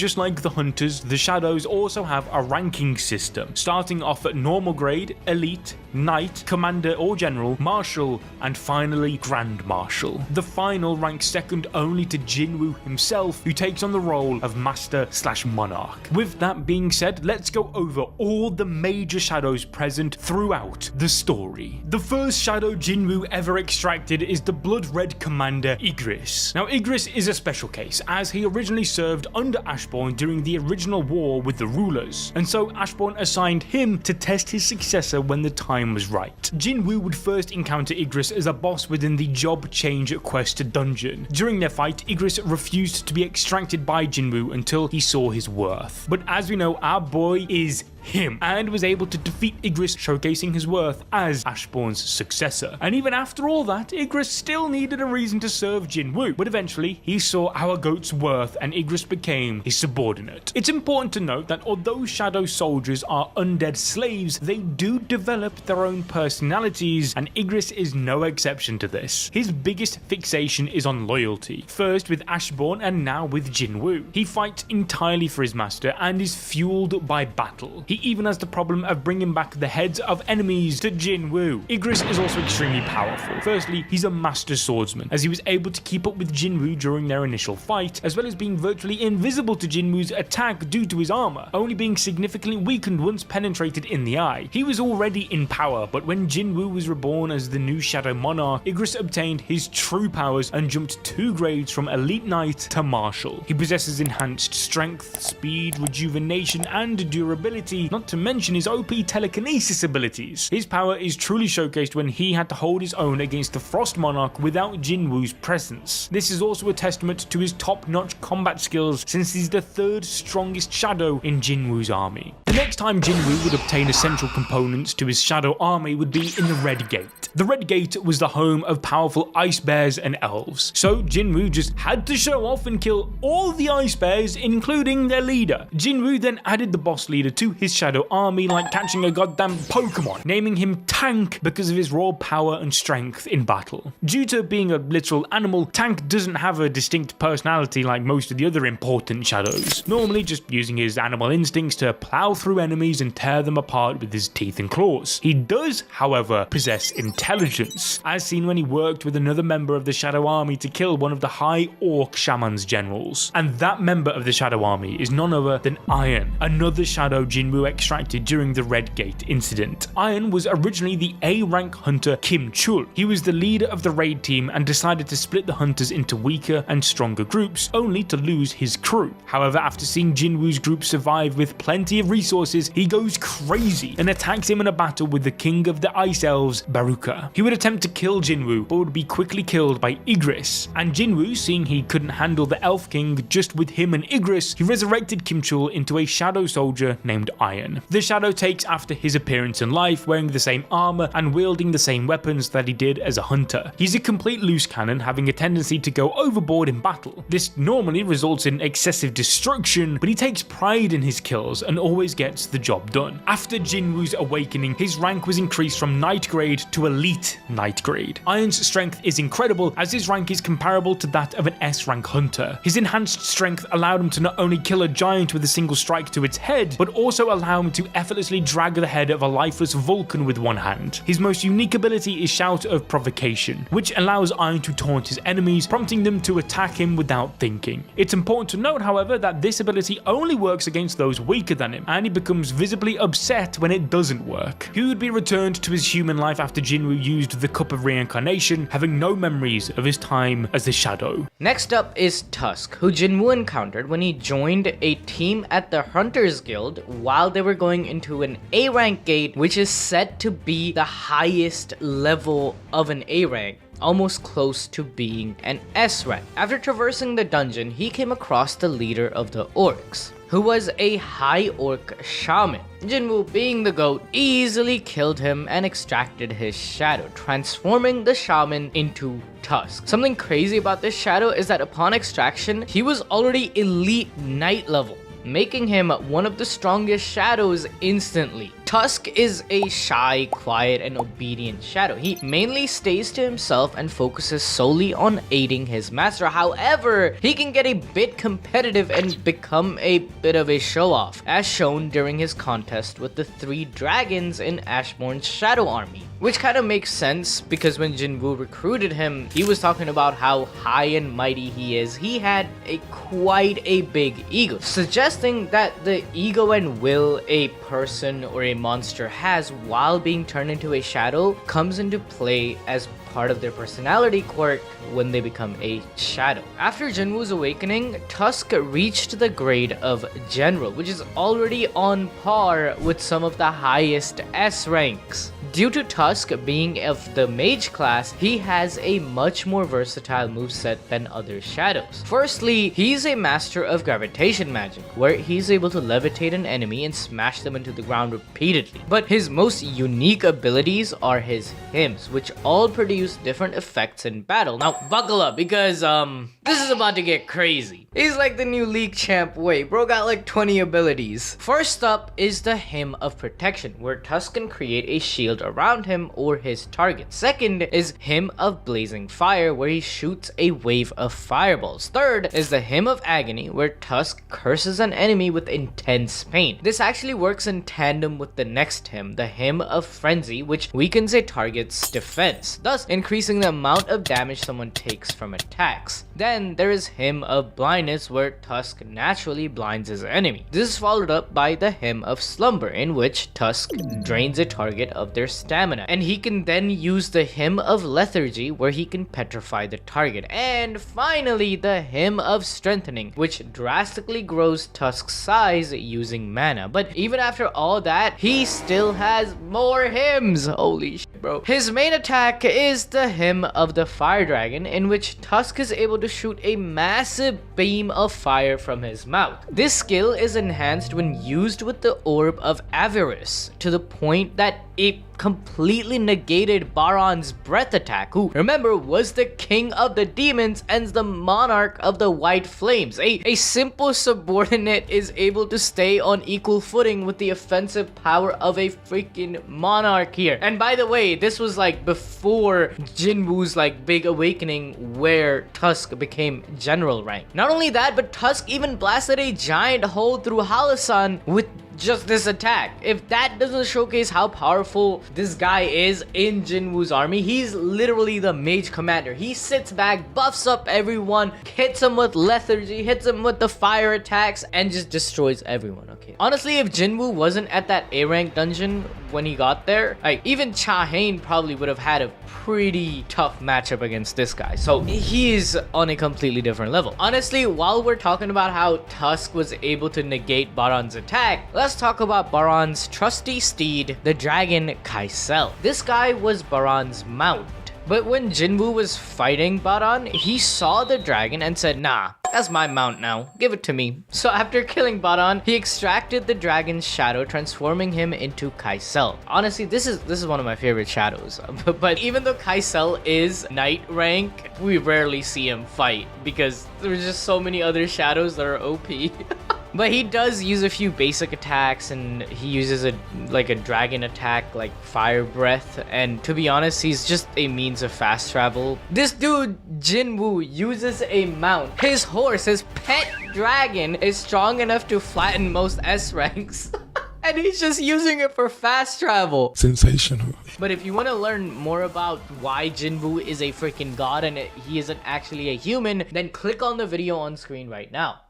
Just like the hunters, the shadows also have a ranking system, starting off at normal grade, elite, knight, commander or general, marshal, and finally grand marshal. The final ranks second only to Jinwoo himself, who takes on the role of master/monarch. With that being said, let's go over all the major shadows present throughout the story. The first shadow Jinwoo ever extracted is the blood red commander Igris. Now Igris is a special case, as he originally served under Ashborn during the original war with the rulers, and so Ashborn assigned him to test his successor when the time was right. Jinwoo would first encounter Igris as a boss within the Job Change quest dungeon. During their fight, Igris refused to be extracted by Jinwoo until he saw his worth. But as we know, our boy is him, and was able to defeat Igris, showcasing his worth as Ashborn's successor. And even after all that, Igris still needed a reason to serve Jinwoo, but eventually he saw our goat's worth and Igris became his subordinate. It's important to note that although shadow soldiers are undead slaves, they do develop their own personalities, and Igris is no exception to this. His biggest fixation is on loyalty, first with Ashborn and now with Jinwoo. He fights entirely for his master and is fueled by battle. He even has the problem of bringing back the heads of enemies to Jinwoo. Igris is also extremely powerful. Firstly, he's a master swordsman, as he was able to keep up with Jinwoo during their initial fight, as well as being virtually invisible to Jinwoo's attack due to his armor, only being significantly weakened once penetrated in the eye. He was already in power, but when Jinwoo was reborn as the new Shadow Monarch, Igris obtained his true powers and jumped 2 grades from Elite Knight to Marshal. He possesses enhanced strength, speed, rejuvenation, and durability, not to mention his OP telekinesis abilities. His power is truly showcased when he had to hold his own against the Frost Monarch without Jinwoo's presence. This is also a testament to his top-notch combat skills, since he's the 3rd strongest shadow in Jinwoo's army. The next time Jinwoo would obtain essential components to his Shadow Army would be in the Red Gate. The Red Gate was the home of powerful ice bears and elves, so Jinwoo just had to show off and kill all the ice bears, including their leader. Jinwoo then added the boss leader to his Shadow Army like catching a goddamn Pokemon, naming him Tank because of his raw power and strength in battle. Due to being a literal animal, Tank doesn't have a distinct personality like most of the other important shadows, normally just using his animal instincts to plow through enemies and tear them apart with his teeth and claws. He does, however, possess intelligence, as seen when he worked with another member of the Shadow Army to kill one of the High Orc Shaman's generals. And that member of the Shadow Army is none other than hae-in, another shadow Jinwoo extracted during the Red Gate incident. hae-in was originally the A-rank hunter Kim Chul. He was the leader of the raid team and decided to split the hunters into weaker and stronger groups, only to lose his crew. However, after seeing Jinwoo's group survive with plenty of resources, he goes crazy and attacks him in a battle with the king of the ice elves, Beru. He would attempt to kill Jinwoo, but would be quickly killed by Igris. And Jinwoo, seeing he couldn't handle the elf king just with him and Igris, he resurrected Kim Chul into a shadow soldier named hae-in. The shadow takes after his appearance in life, wearing the same armor and wielding the same weapons that he did as a hunter. He's a complete loose cannon, having a tendency to go overboard in battle. This normally results in excessive destruction, but he takes pride in his kills and always gets the job done. After Jinwoo's awakening, his rank was increased from Knight grade to Elite Knight grade. hae-in's strength is incredible, as his rank is comparable to that of an S-rank hunter. His enhanced strength allowed him to not only kill a giant with a single strike to its head, but also allow him to effortlessly drag the head of a lifeless Vulcan with one hand. His most unique ability is Shout of Provocation, which allows hae-in to taunt his enemies, prompting them to attack him without thinking. It's important to note, however, that this ability only works against those weaker than him, and he becomes visibly upset when it doesn't work. He would be returned to his human life after Jinwoo used the Cup of Reincarnation, having no memories of his time as the Shadow. Next up is Tusk, who Jinwoo encountered when he joined a team at the Hunters Guild while they were going into an A-rank gate, which is said to be the highest level of an A-rank, almost close to being an S rank. After traversing the dungeon, he came across the leader of the orcs, who was a high orc shaman. Jinwoo, being the goat, easily killed him and extracted his shadow, transforming the shaman into Tusk. Something crazy about this shadow is that upon extraction, he was already elite knight level, making him one of the strongest shadows instantly. Tusk is a shy, quiet, and obedient shadow. He mainly stays to himself and focuses solely on aiding his master. However, he can get a bit competitive and become a bit of a show-off, as shown during his contest with the 3 dragons in Ashbourne's Shadow Army. Which kind of makes sense because when Jinwoo recruited him, he was talking about how high and mighty he is. He had quite a big ego, suggesting that the ego and will a person or a monster has while being turned into a shadow comes into play as part of their personality quirk when they become a shadow. After Jinwoo's awakening, Tusk reached the grade of General, which is already on par with some of the highest S ranks. Due to Tusk being of the mage class, he has a much more versatile moveset than other shadows. Firstly, he's a master of gravitation magic, where he's able to levitate an enemy and smash them into the ground repeatedly. But his most unique abilities are his hymns, which all produce different effects in battle. Now, buckle up because this is about to get crazy. He's like the new league champ. Wait, bro got like 20 abilities. First up is the Hymn of Protection, where Tusk can create a shield around him or his target. Second is Hymn of Blazing Fire, where he shoots a wave of fireballs. Third is the Hymn of Agony, where Tusk curses an enemy with intense pain. This actually works in tandem with the next hymn, the Hymn of Frenzy, which weakens a target's defense, thus increasing the amount of damage someone takes from attacks. Then there is Hymn of Blindness, where Tusk naturally blinds his enemy. This is followed up by the Hymn of Slumber, in which Tusk drains a target of their stamina, and he can then use the Hymn of Lethargy, where he can petrify the target. And finally, the Hymn of Strengthening, which drastically grows Tusk's size using mana. But even after all that, he still has more hymns. Holy shit, bro. His main attack is the Hymn of the Fire Dragon, in which Tusk is able to shoot a massive beam of fire from his mouth. This skill is enhanced when used with the Orb of Avarice, to the point that it completely negated Baron's breath attack, who, remember, was the king of the demons and the monarch of the white flames. A simple subordinate is able to stay on equal footing with the offensive power of a freaking monarch here. And by the way, this was like before Jinwoo's like big awakening, where Tusk became general rank. Not only that, but Tusk even blasted a giant hole through Halasan with just this attack. If that doesn't showcase how powerful this guy is in Jinwoo's army, he's literally the mage commander. He sits back, buffs up everyone, hits him with lethargy, hits him with the fire attacks, and just destroys everyone. Okay, honestly, if Jinwoo wasn't at that A rank dungeon when he got there, like even hae-in probably would have had a pretty tough matchup against this guy. So he's on a completely different level. Honestly, while we're talking about how Tusk was able to negate Baron's attack, let's talk about Baron's trusty steed, the dragon Kaisel. This guy was Baron's mount. But when Jinwoo was fighting Baron, he saw the dragon and said, "Nah, that's my mount now. Give it to me." So after killing Baron, he extracted the dragon's shadow, transforming him into Kaisel. Honestly, this is one of my favorite shadows. But even though Kaisel is knight rank, we rarely see him fight because there's just so many other shadows that are OP. But he does use a few basic attacks, and he uses a dragon attack like fire breath, and to be honest, he's just a means of fast travel. This dude Jinwoo uses a mount. His horse, his pet dragon, is strong enough to flatten most S ranks. And he's just using it for fast travel. Sensational. But if you want to learn more about why Jinwoo is a freaking god and he isn't actually a human, then click on the video on screen right now.